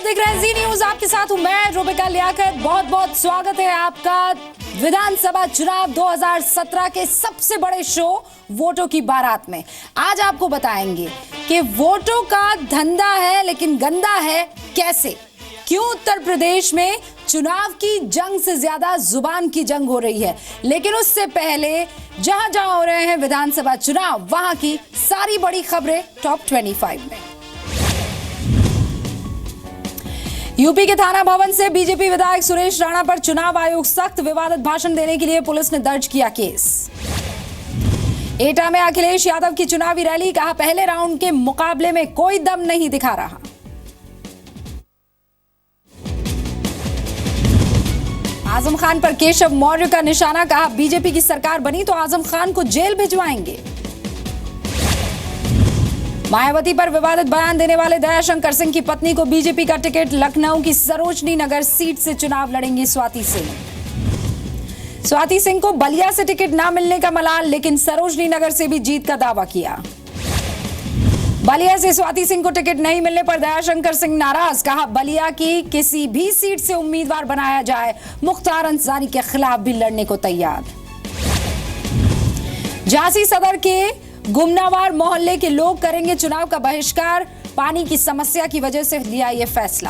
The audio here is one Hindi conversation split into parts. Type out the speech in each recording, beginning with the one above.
देख रहे हैं जी न्यूज, आपके साथ हूं मैं रूबिका लियाकत। बहुत बहुत स्वागत है आपका विधानसभा चुनाव 2017 के सबसे बड़े शो वोटों की बारात में। आज आपको बताएंगे कि वोटों का धंधा है लेकिन गंदा है कैसे, क्यों उत्तर प्रदेश में चुनाव की जंग से ज्यादा जुबान की जंग हो रही है। लेकिन उससे पहले जहां जहां हो रहे हैं विधानसभा चुनाव, वहां की सारी बड़ी खबरें टॉप 25 में। यूपी के थाना भवन से बीजेपी विधायक सुरेश राणा पर चुनाव आयोग सख्त, विवादित भाषण देने के लिए पुलिस ने दर्ज किया केस। एटा में अखिलेश यादव की चुनावी रैली, कहा पहले राउंड के मुकाबले में कोई दम नहीं दिखा रहा। आजम खान पर केशव मौर्य का निशाना, कहा बीजेपी की सरकार बनी तो आजम खान को जेल भिजवाएंगे। मायावती पर विवादित बयान देने वाले दयाशंकर सिंह की पत्नी को बीजेपी का टिकट, लखनऊ की सरोजनी नगर सीट से चुनाव लड़ेंगी स्वाति सिंह। स्वाति सिंह को बलिया से टिकट ना मिलने का मलाल, लेकिन सरोजनी नगर से भी जीत का दावा किया। बलिया से स्वाति सिंह को टिकट नहीं मिलने पर दयाशंकर सिंह नाराज, कहा बलिया की किसी भी सीट से उम्मीदवार बनाया जाए, मुख्तार अंसारी के खिलाफ भी लड़ने को तैयार। झांसी सदर के गुमनावार मोहल्ले के लोग करेंगे चुनाव का बहिष्कार, पानी की समस्या की वजह से लिया यह फैसला।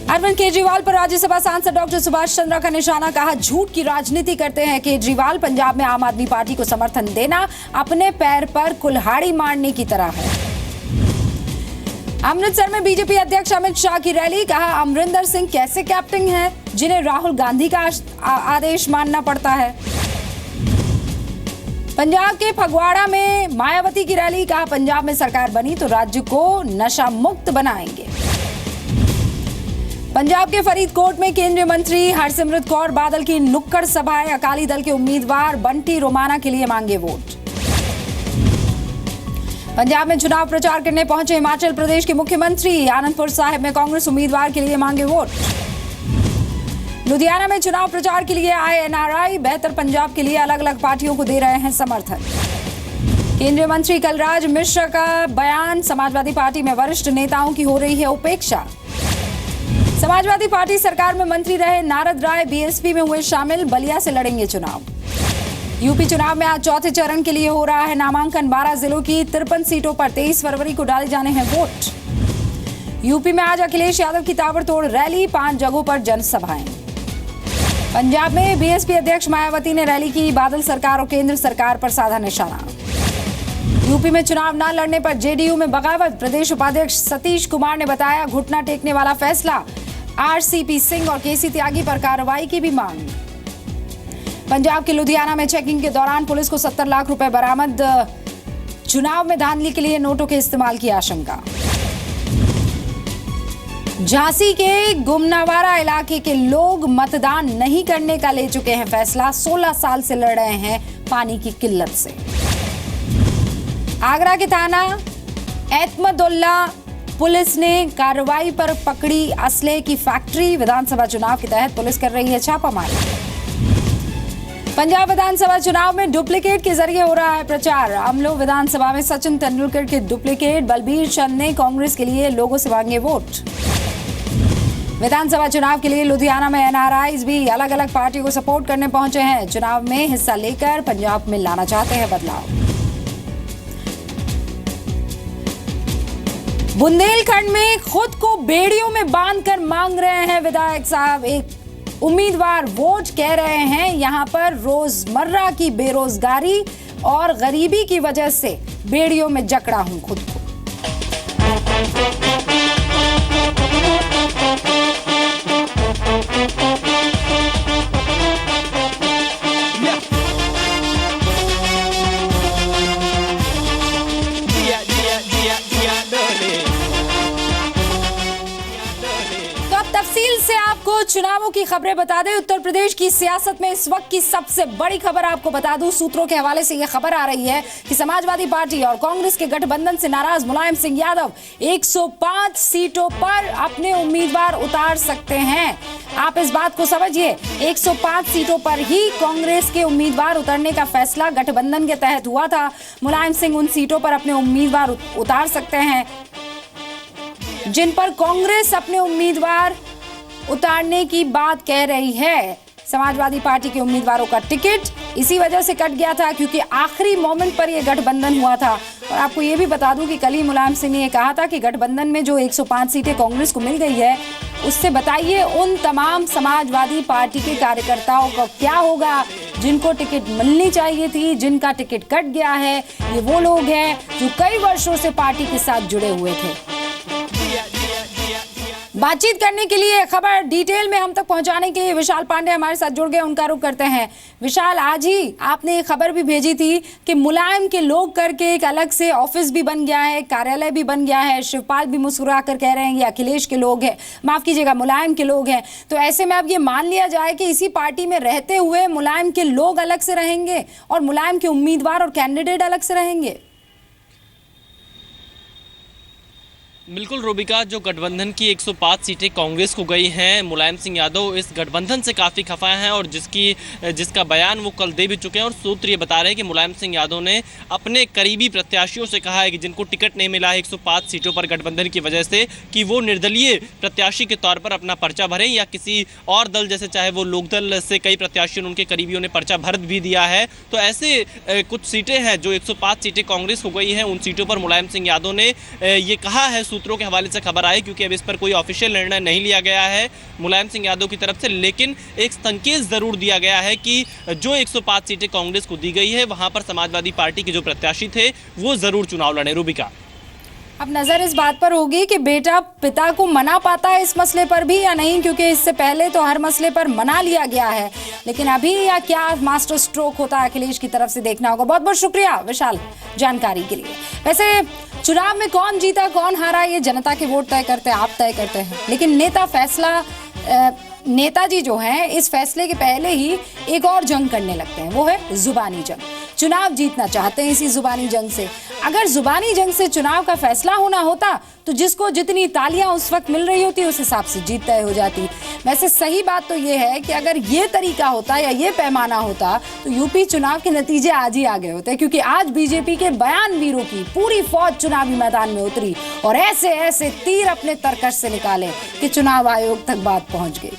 अरविंद केजरीवाल पर राज्यसभा सांसद डॉक्टर सुभाष चंद्रा का निशाना, कहा झूठ की राजनीति करते हैं केजरीवाल, पंजाब में आम आदमी पार्टी को समर्थन देना अपने पैर पर कुल्हाड़ी मारने की तरह है। अमृतसर में बीजेपी अध्यक्ष अमित शाह की रैली, कहा अमरिंदर सिंह कैसे कैप्टन हैं जिन्हें राहुल गांधी का आदेश मानना पड़ता है। पंजाब के फगवाड़ा में मायावती की रैली, कहा पंजाब में सरकार बनी तो राज्य को नशा मुक्त बनाएंगे। पंजाब के फरीदकोट में केंद्रीय मंत्री हरसिमरत कौर बादल की नुक्कड़ सभाएं, अकाली दल के उम्मीदवार बंटी रोमाना के लिए मांगे वोट। पंजाब में चुनाव प्रचार करने पहुंचे हिमाचल प्रदेश के मुख्यमंत्री, आनंदपुर साहिब में कांग्रेस उम्मीदवार के लिए मांगे वोट। लुधियाना में चुनाव प्रचार के लिए आए एनआरआई, बेहतर पंजाब के लिए अलग अलग पार्टियों को दे रहे हैं समर्थन। केंद्रीय मंत्री कलराज मिश्र का बयान, समाजवादी पार्टी में वरिष्ठ नेताओं की हो रही है उपेक्षा। समाजवादी पार्टी सरकार में मंत्री रहे नारद राय बीएसपी में हुए शामिल, बलिया से लड़ेंगे चुनाव। यूपी चुनाव में आज चौथे चरण के लिए हो रहा है नामांकन, 12 जिलों की 53 सीटों पर 23 फरवरी को डाले जाने हैं वोट। यूपी में आज अखिलेश यादव की ताबड़तोड़ रैली, 5 जगहों पर जनसभाएं। पंजाब में बीएसपी अध्यक्ष मायावती ने रैली की, बादल सरकार और केंद्र सरकार पर साधा निशाना। यूपी में चुनाव न लड़ने पर जेडीयू में बगावत, प्रदेश उपाध्यक्ष सतीश कुमार ने बताया घुटना टेकने वाला फैसला। आरसीपी सिंह और केसी त्यागी पर कार्रवाई की भी मांग। पंजाब के लुधियाना में चेकिंग के दौरान पुलिस को 70 लाख रुपए बरामद, चुनाव में धांधली के लिए नोटों के इस्तेमाल की आशंका। झांसी के गुमनावारा इलाके के लोग मतदान नहीं करने का ले चुके हैं फैसला, 16 साल से लड़ रहे हैं पानी की किल्लत से। आगरा के थाना एतमदुल्ला पुलिस ने कार्रवाई पर पकड़ी असले की फैक्ट्री, विधानसभा चुनाव के तहत पुलिस कर रही है छापामारी। पंजाब विधानसभा चुनाव में डुप्लीकेट के जरिए हो रहा है प्रचार, अमलो विधानसभा में सचिन तेंदुलकर के डुप्लीकेट, बलबीर चंद ने कांग्रेस के लिए लोगों से मांगे वोट। विधानसभा चुनाव के लिए लुधियाना में एनआरआईज भी अलग अलग पार्टियों को सपोर्ट करने पहुंचे हैं, चुनाव में हिस्सा लेकर पंजाब में लाना चाहते हैं बदलाव। बुंदेलखंड में खुद को बेड़ियों में बांधकर मांग रहे हैं विधायक साहब, एक उम्मीदवार वोट, कह रहे हैं यहां पर रोजमर्रा की बेरोजगारी और गरीबी की वजह से बेड़ियों में जकड़ा हूं खुद को। तफसील से आपको चुनावों की खबरें बता दें। उत्तर प्रदेश की सियासत में इस वक्त की सबसे बड़ी खबर आपको बता दूं, सूत्रों के हवाले से यह खबर आ रही है कि समाजवादी पार्टी और कांग्रेस के गठबंधन से नाराज मुलायम सिंह यादव 105 सीटों पर अपने उम्मीदवार उतार सकते हैं। आप इस बात को समझिए, 105 सीटों पर ही कांग्रेस के उम्मीदवार उतरने का फैसला गठबंधन के तहत हुआ था। मुलायम सिंह उन सीटों पर अपने उम्मीदवार उतार सकते हैं। जिन पर कांग्रेस अपने उम्मीदवार उतारने की बात कह रही है। समाजवादी पार्टी के उम्मीदवारों का टिकट इसी वजह से कट गया था क्योंकि आखिरी मोमेंट पर यह गठबंधन हुआ था। और आपको ये भी बता दूं कि कल ही मुलायम सिंह ने कहा था कि गठबंधन में जो 105 सीटें कांग्रेस को मिल गई है, उससे बताइए उन तमाम समाजवादी पार्टी के कार्यकर्ताओं का क्या होगा जिनको टिकट मिलनी चाहिए थी, जिनका टिकट कट गया है। ये वो लोग हैं जो कई वर्षों से पार्टी के साथ जुड़े हुए थे। बातचीत करने के लिए, खबर डिटेल में हम तक पहुंचाने के लिए विशाल पांडे हमारे साथ जुड़ गए, उनका रुख करते हैं। विशाल, आज ही आपने एक खबर भी भेजी थी कि मुलायम के लोग करके एक अलग से ऑफिस भी बन गया है, कार्यालय भी बन गया है। शिवपाल भी मुस्कुरा कर कह रहे हैं ये अखिलेश के लोग हैं, माफ कीजिएगा मुलायम के लोग हैं। तो ऐसे में अब ये मान लिया जाए कि इसी पार्टी में रहते हुए मुलायम के लोग अलग से रहेंगे और मुलायम के उम्मीदवार और कैंडिडेट अलग से रहेंगे। बिल्कुल रूबिका, जो गठबंधन की 105 सीटें कांग्रेस को गई हैं, मुलायम सिंह यादव इस गठबंधन से काफ़ी खफा हैं और जिसका बयान वो कल दे भी चुके हैं। और सूत्र ये बता रहे हैं कि मुलायम सिंह यादव ने अपने करीबी प्रत्याशियों से कहा है कि जिनको टिकट नहीं मिला है 105 सीटों पर गठबंधन की वजह से, कि वो निर्दलीय प्रत्याशी के तौर पर अपना पर्चा भरें या किसी और दल जैसे, चाहे वो लोकदल से कई प्रत्याशियों उनके करीबियों ने पर्चा भर भी दिया है। तो ऐसे कुछ सीटें हैं जो 105 सीटें कांग्रेस को गई हैं, उन सीटों पर मुलायम सिंह यादव ने ये कहा है। सूत्रों के हवाले से खबर आई, क्योंकि अब इस पर कोई ऑफिशियल निर्णय नहीं लिया गया है मुलायम सिंह यादव की तरफ से, लेकिन एक संकेत जरूर दिया गया है कि जो 105 सीटें कांग्रेस को दी गई है वहां पर समाजवादी पार्टी के जो प्रत्याशी थे वो जरूर चुनाव लड़े। रूबिका, अब नजर इस बात पर होगी कि बेटा पिता को मना पाता है इस मसले पर भी या नहीं, क्योंकि इससे पहले तो हर मसले पर मना लिया गया है, लेकिन अभी या क्या मास्टर स्ट्रोक होता है अखिलेश की तरफ से, देखना होगा। बहुत बहुत शुक्रिया विशाल जानकारी के लिए। वैसे चुनाव में कौन जीता कौन हारा ये जनता के वोट तय करते हैं, आप तय करते हैं, लेकिन नेताजी जो हैं इस फैसले के पहले ही एक और जंग करने लगते हैं, वो है जुबानी जंग। चुनाव जीतना चाहते हैं इसी जुबानी जंग से। अगर जुबानी जंग से चुनाव का फैसला होना होता तो जिसको जितनी तालियां उस वक्त मिल रही होती उस हिसाब से जीत तय हो जाती। वैसे सही बात तो ये है कि अगर ये तरीका होता या ये पैमाना होता तो यूपी चुनाव के नतीजे आज ही आ गए होते, क्योंकि आज बीजेपी के बयान वीरों की पूरी फौज चुनावी मैदान में उतरी और ऐसे ऐसे तीर अपने तरकश से निकाले कि चुनाव आयोग तक बात पहुंच गई।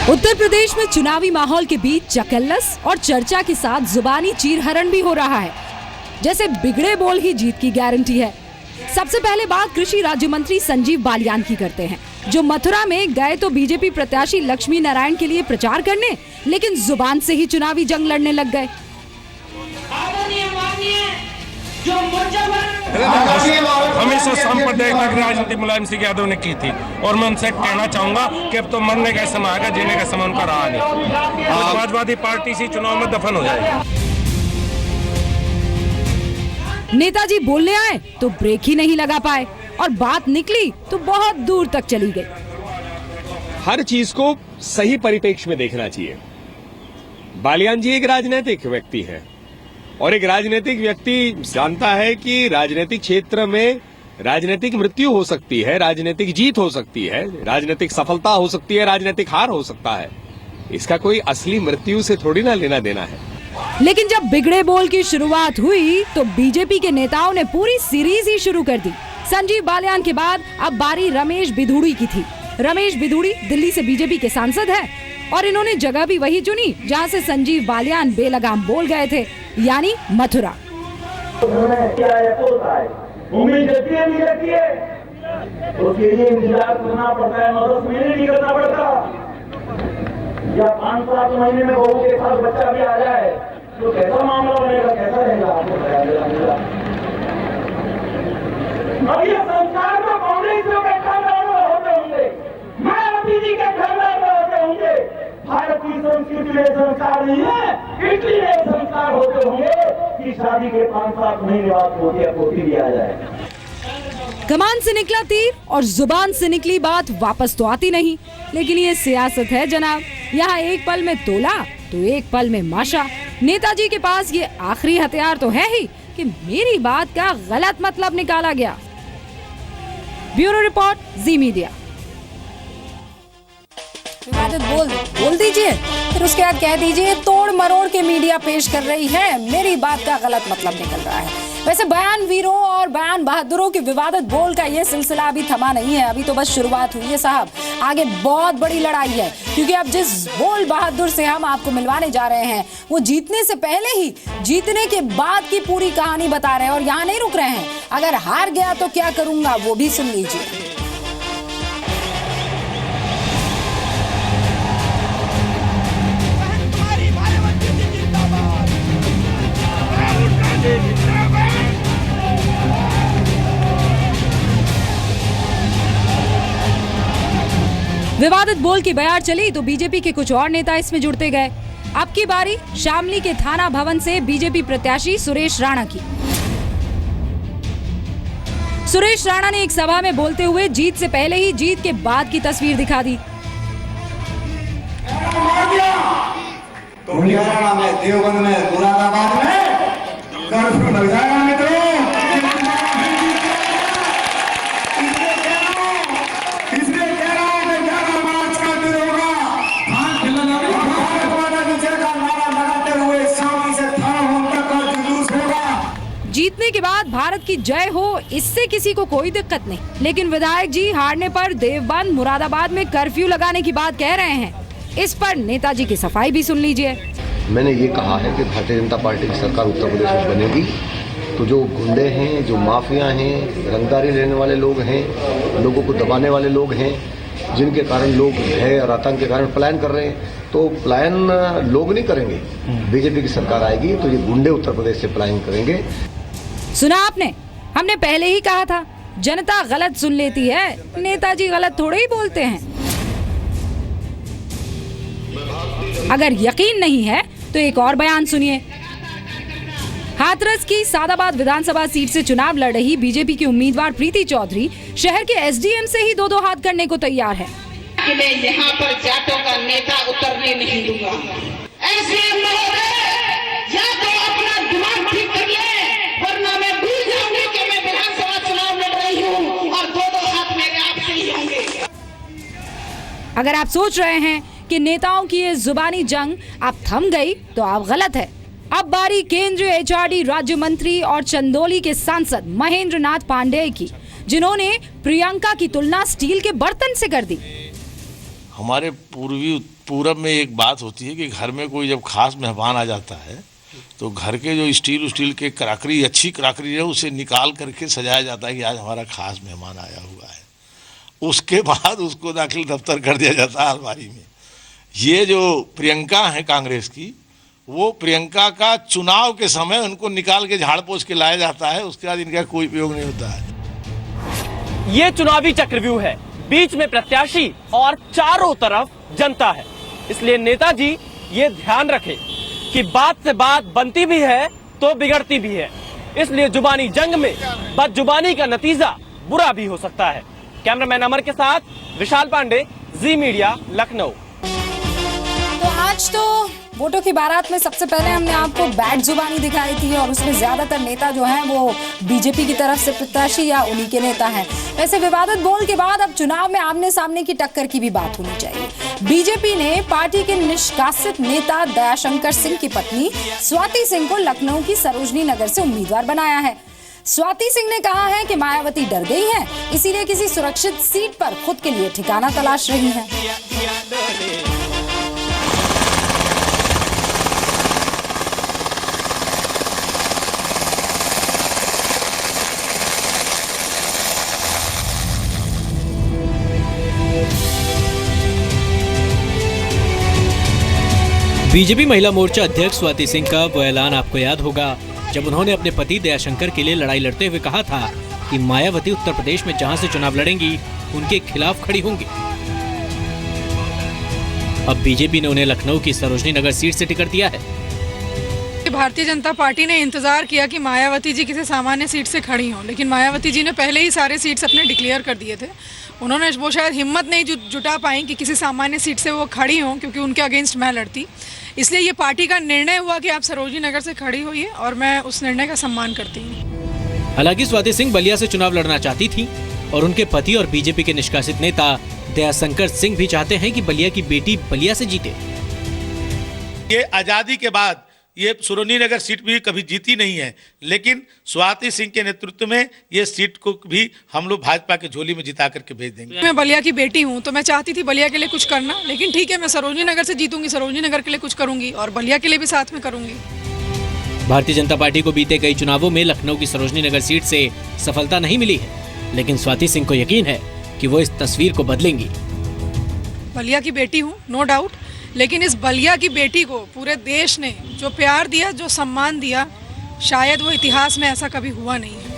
उत्तर प्रदेश में चुनावी माहौल के बीच चकल्लस और चर्चा के साथ जुबानी चीरहरण भी हो रहा है, जैसे बिगड़े बोल ही जीत की गारंटी है। सबसे पहले बात कृषि राज्य मंत्री संजीव बालियान की करते हैं, जो मथुरा में गए तो बीजेपी प्रत्याशी लक्ष्मी नारायण के लिए प्रचार करने, लेकिन जुबान से ही चुनावी जंग लड़ने लग गए। हमेशा सांप्रदायिक राजनीति मुलायम सिंह यादव ने की थी और मैं उनसे कहना चाहूंगा कि अब तो मरने का समय आएगा, जीने का समय उनका रहा नहीं। तो समाजवादी पार्टी से चुनाव में दफन हो जाएगी। नेताजी बोलने आए तो ब्रेक ही नहीं लगा पाए और बात निकली तो बहुत दूर तक चली गई। हर चीज को सही परिप्रेक्ष्य में देखना चाहिए। बालियान जी एक राजनीतिक व्यक्ति है और एक राजनीतिक व्यक्ति जानता है कि राजनीतिक क्षेत्र में राजनीतिक मृत्यु हो सकती है, राजनीतिक जीत हो सकती है, राजनीतिक सफलता हो सकती है, राजनीतिक हार हो सकता है। इसका कोई असली मृत्यु से थोड़ी ना लेना देना है। लेकिन जब बिगड़े बोल की शुरुआत हुई तो बीजेपी के नेताओं ने पूरी सीरीज ही शुरू कर दी। संजीव बालियान के बाद अब बारी रमेश बिधूड़ी की थी। रमेश बिधूड़ी दिल्ली से बीजेपी के सांसद हैं और इन्होंने जगह भी वही चुनी जहां से संजीव बालियान बेलगाम बोल गए थे, यानी मथुरा। उम्मीद रहती है नहीं रहती है, तो उसके लिए इंतजार करना पड़ता है, 9-10 महीने नहीं करना पड़ता, या 5-7 महीने में बहू के साथ बच्चा भी आ जाए तो कैसा मामला बनेगा, कैसा रहेगा आपको बताया। अब ये संस्कार तो कांग्रेस के खानदान में होते होंगे, मायावती जी के खानदान में होते होंगे, भारतीय संस्कृति में संस्कार नहीं है, इटली में संस्कार होते होंगे कि शादी के 5-7 महीने बाद पोती या पोती भी आ जाए। कमान से निकला तीर और जुबान से निकली बात वापस तो आती नहीं, लेकिन ये सियासत है जनाब। यहाँ एक पल में तोला तो एक पल में माशा। नेताजी के पास ये आखिरी हथियार तो है ही कि मेरी बात का गलत मतलब निकाला गया। ब्यूरो रिपोर्ट, जी मीडिया। विवादित बोल दीजिए, फिर उसके बाद कह दीजिए तोड़ मरोड़ के मीडिया पेश कर रही है, मेरी बात का गलत मतलब निकल रहा है। वैसे बयान वीरों और बयान बहादुरों के विवादित बोल का ये सिलसिला अभी थमा नहीं है, अभी तो बस शुरुआत हुई है साहब। आगे बहुत बड़ी लड़ाई है, क्योंकि अब जिस बोल बहादुर से हम आपको मिलवाने जा रहे हैं वो जीतने से पहले ही जीतने के बाद की पूरी कहानी बता रहे हैं, और यहाँ नहीं रुक रहे हैं। अगर हार गया तो क्या करूंगा वो भी सुन लीजिए। विवादित बोल की बयार चली तो बीजेपी के कुछ और नेता इसमें जुड़ते गए। अब की बारी शामली के थाना भवन से बीजेपी प्रत्याशी सुरेश राणा की। सुरेश राणा ने एक सभा में बोलते हुए जीत से पहले ही जीत के बाद की तस्वीर दिखा दी। तो देवबंद में, मुरादाबाद में कर्फ्यू लग जाएगा मित्रों। जीतने के बाद भारत की जय हो, इससे किसी को कोई दिक्कत नहीं, लेकिन विधायक जी हारने पर देवबंद मुरादाबाद में कर्फ्यू लगाने की बात कह रहे हैं। इस पर नेताजी की सफाई भी सुन लीजिए। मैंने ये कहा है कि भारतीय जनता पार्टी की सरकार उत्तर प्रदेश में बनेगी तो जो गुंडे हैं, जो माफिया हैं, रंगदारी लेने वाले लोग हैं, लोगों को दबाने वाले लोग हैं, जिनके कारण लोग भय और आतंक के कारण पलायन कर रहे हैं, तो पलायन लोग नहीं करेंगे। बीजेपी की सरकार आएगी तो ये गुंडे उत्तर प्रदेश से पलायन करेंगे। सुना आपने, हमने पहले ही कहा था जनता गलत सुन लेती है, नेताजी गलत थोड़े ही बोलते हैं। अगर यकीन नहीं है तो एक और बयान सुनिए। हाथरस की सादाबाद विधानसभा सीट से चुनाव लड़ रही बीजेपी की उम्मीदवार प्रीति चौधरी शहर के एसडीएम से ही दो हाथ करने को तैयार है। मैं यहाँ पर जाटों का नेता उतरने नहीं दूंगा। एसडीएम महोदय, या तो अपना दिमाग ठीक कर ले, वरना मैं भूल जाऊंगी कि मैं विधानसभा चुनाव लड़ रही हूँ और दो हाथ मेरे आपसे ही होंगे। अगर आप सोच रहे हैं कि नेताओं की ये जुबानी जंग अब थम गई तो आप गलत है। अब बारी केंद्रीय एचआरडी राज्य मंत्री और चंदौली के सांसद महेंद्र नाथ पांडेय की, जिन्होंने प्रियंका की तुलना स्टील के बर्तन से कर दी। हमारे पूरब में एक बात होती है कि घर में कोई जब खास मेहमान आ जाता है तो घर के जो स्टील के कराकरी, अच्छी कराकरी है, उसे निकाल करके सजाया जाता है कि आज हमारा खास मेहमान आया हुआ है। उसके बाद उसको दाखिल दफ्तर कर दिया जाता है अलमारी में। ये जो प्रियंका है कांग्रेस की, वो प्रियंका का चुनाव के समय उनको निकाल के झाड़ पोछ के लाया जाता है, उसके बाद इनका कोई उपयोग नहीं होता है। ये चुनावी चक्रव्यूह है, बीच में प्रत्याशी और चारों तरफ जनता है। इसलिए नेताजी ये ध्यान रखे कि बात से बात बनती भी है तो बिगड़ती भी है। इसलिए जुबानी जंग में बदजुबानी का नतीजा बुरा भी हो सकता है। कैमरामैन अमर के साथ विशाल पांडे, जी मीडिया, लखनऊ। तो आज तो वोटों की बारात में सबसे पहले हमने आपको बैड जुबानी दिखाई थी, और उसमें ज्यादातर नेता जो हैं वो बीजेपी की तरफ से प्रत्याशी या उन्हीं के नेता हैं। वैसे विवादित बोल के बाद अब चुनाव में आमने सामने की टक्कर की भी बात होनी चाहिए। बीजेपी ने पार्टी के निष्कासित नेता दयाशंकर सिंह की पत्नी स्वाति सिंह को लखनऊ की सरोजनी नगर से उम्मीदवार बनाया है। स्वाति सिंह ने कहा है कि मायावती डर गई हैं, इसीलिए किसी सुरक्षित सीट पर खुद के लिए ठिकाना तलाश रही हैं। बीजेपी महिला मोर्चा अध्यक्ष स्वाति सिंह का वो ऐलान आपको याद होगा जब उन्होंने अपने पति दयाशंकर के लिए लड़ाई लड़ते हुए कहा था कि मायावती उत्तर प्रदेश में जहां से चुनाव लड़ेंगी उनके खिलाफ खड़ी होंगी। अब बीजेपी ने उन्हें लखनऊ की सरोजनी नगर सीट से टिकट दिया है। भारतीय जनता पार्टी ने इंतजार किया कि मायावती जी किसी सामान्य सीट से खड़ी हों, लेकिन मायावती जी ने पहले ही सारे सीट्स अपने डिक्लेयर कर दिए थे। उन्होंने वो शायद हिम्मत नहीं जुटा पाई कि किसी सामान्य सीट से वो खड़ी हों, क्योंकि उनके अगेंस्ट मैं लड़ती। इसलिए ये पार्टी का निर्णय हुआ कि आप सरोजनी नगर से खड़ी होइए, और मैं उस निर्णय का सम्मान करती हूँ। हालांकि स्वाति सिंह बलिया से चुनाव लड़ना चाहती थी, और उनके पति और बीजेपी के निष्कासित नेता दयाशंकर सिंह भी चाहते हैं कि बलिया की बेटी बलिया से जीते। ये आजादी के बाद ये सुरोनी नगर सीट भी कभी जीती नहीं है, लेकिन स्वाति सिंह के नेतृत्व में ये सीट को भी हम लोग भाजपा के झोली में जिता करके भेज देंगे। मैं बलिया की बेटी हूँ तो मैं चाहती थी बलिया के लिए कुछ करना, लेकिन ठीक है मैं सरोजनी नगर से जीतूंगी, सरोजनी नगर के लिए कुछ करूंगी और बलिया के लिए भी साथ में करूंगी। भारतीय जनता पार्टी को बीते कई चुनावों में लखनऊ की सरोजनी नगर सीट से सफलता नहीं मिली है, लेकिन स्वाति सिंह को यकीन है कि वो इस तस्वीर को बदलेंगी। बलिया की बेटी हूँ नो डाउट, लेकिन इस बलिया की बेटी को पूरे देश ने जो प्यार दिया, जो सम्मान दिया, शायद वो इतिहास में ऐसा कभी हुआ नहीं है।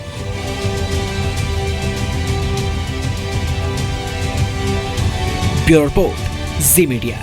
ब्यूरो रिपोर्ट, जी मीडिया।